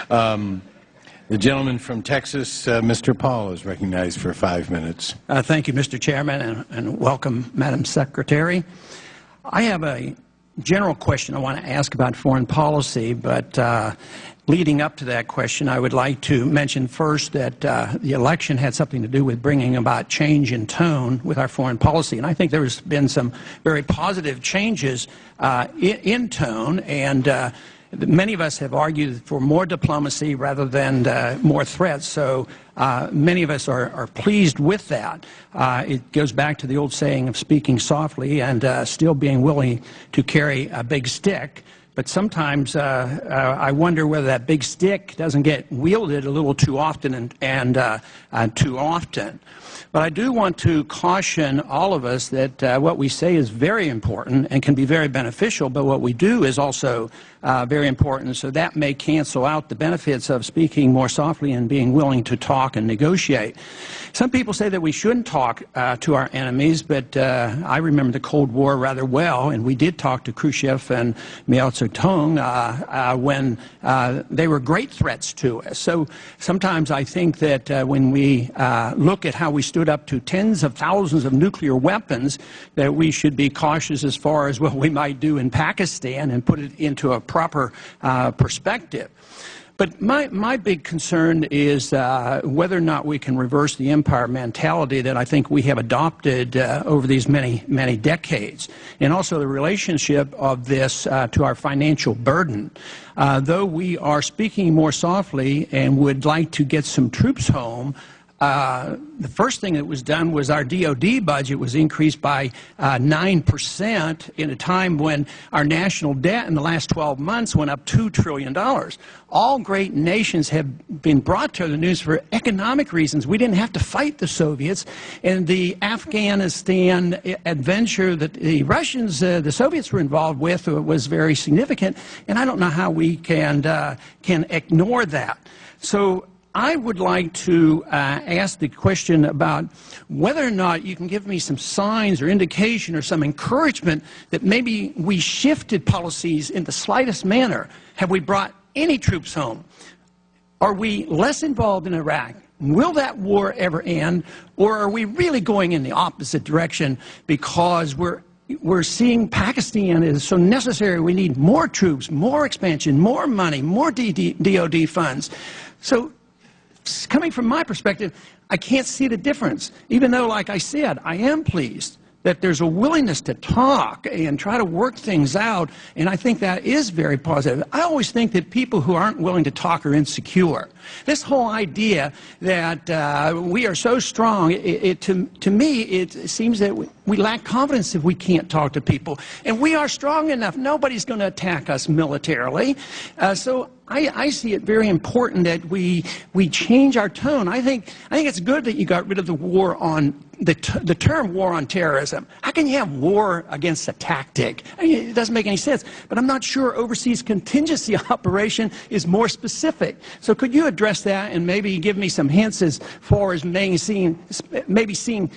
The gentleman from Texas, Mr. Paul, is recognized for 5 minutes. Thank you, Mr. Chairman, and welcome, Madam Secretary. I have a general question I want to ask about foreign policy, but leading up to that question, I would like to mention first that the election had something to do with bringing about change in tone with our foreign policy, and I think there's been some very positive changes in tone, and many of us have argued for more diplomacy rather than more threats, so many of us are pleased with that. It goes back to the old saying of speaking softly and still being willing to carry a big stick. But sometimes I wonder whether that big stick doesn't get wielded a little too often and too often. But I do want to caution all of us that what we say is very important and can be very beneficial, but what we do is also very important, so that may cancel out the benefits of speaking more softly and being willing to talk and negotiate. Some people say that we shouldn't talk to our enemies, but I remember the Cold War rather well, and we did talk to Khrushchev and Mao Zedong when they were great threats to us. So sometimes I think that when we look at how we stood up to tens of thousands of nuclear weapons, that we should be cautious as far as what we might do in Pakistan and put it into a proper perspective. But my big concern is whether or not we can reverse the empire mentality that I think we have adopted over these many decades, and also the relationship of this to our financial burden. Though we are speaking more softly and would like to get some troops home, the first thing that was done was our DOD budget was increased by 9% in a time when our national debt in the last 12 months went up $2 trillion. All great nations have been brought to the news for economic reasons. We didn't have to fight the Soviets, and the Afghanistan adventure that the Russians, the Soviets were involved with was very significant, and I don't know how we can ignore that. So I would like to ask the question about whether or not you can give me some signs or indication or some encouragement that maybe we shifted policies in the slightest manner. Have we brought any troops home? Are we less involved in Iraq? Will that war ever end? Or are we really going in the opposite direction because we're seeing Pakistan is so necessary? We need more troops, more expansion, more money, more DOD funds. So coming from my perspective, I can't see the difference, even though, like I said, I am pleased that there's a willingness to talk and try to work things out, and I think that is very positive. I always think that people who aren't willing to talk are insecure. This whole idea that we are so strong, to me, it seems that we lack confidence if we can't talk to people. And we are strong enough. Nobody's going to attack us militarily. So I see it very important that we change our tone. I think it's good that you got rid of the war on the term war on terrorism. How can you have war against a tactic? I mean, it doesn't make any sense. But I'm not sure overseas contingency operation is more specific. So could you address that and maybe give me some hints as far as maybe seeing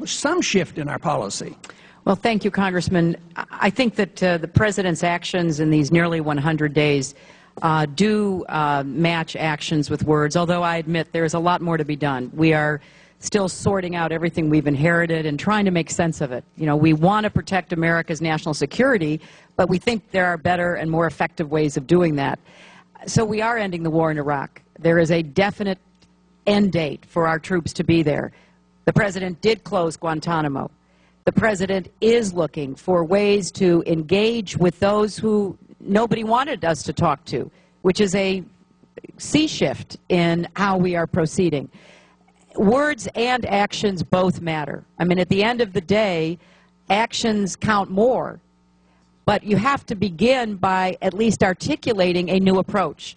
some shift in our policy? Well, thank you, Congressman. I think that the President's actions in these nearly 100 days do match actions with words, although I admit there is a lot more to be done. We are still sorting out everything we've inherited and trying to make sense of it. You know, we want to protect America's national security, but we think there are better and more effective ways of doing that. So we are ending the war in Iraq. There is a definite end date for our troops to be there. The President did close Guantanamo. The President is looking for ways to engage with those who nobody wanted us to talk to, which is a sea shift in how we are proceeding. Words and actions both matter. I mean, at the end of the day, actions count more, but you have to begin by at least articulating a new approach.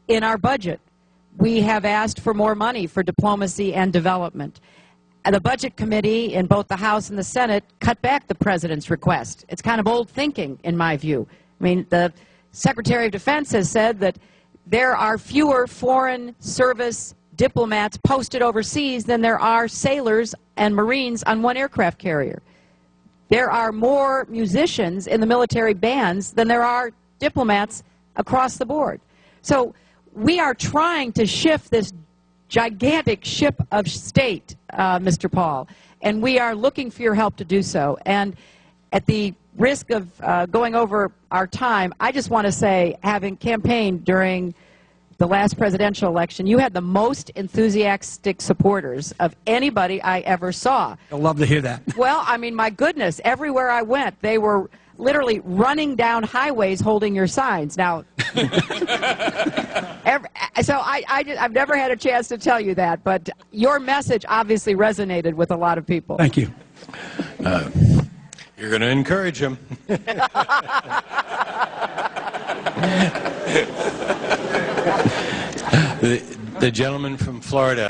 In our budget, we have asked for more money for diplomacy and development. And the Budget Committee in both the House and the Senate cut back the President's request. It's kind of old thinking, in my view. I mean, the Secretary of Defense has said that there are fewer foreign service diplomats posted overseas than there are sailors and Marines on one aircraft carrier. There are more musicians in the military bands than there are diplomats across the board. So we are trying to shift this gigantic ship of state, Mr. Paul, and we are looking for your help to do so. And at the risk of going over our time, I just want to say, having campaigned during the last presidential election, you had the most enthusiastic supporters of anybody I ever saw. I'd love to hear that. Well, I mean, my goodness, everywhere I went, they were literally running down highways holding your signs. Now, I've never had a chance to tell you that, but your message obviously resonated with a lot of people. Thank you. You're going to encourage him. The gentleman from Florida.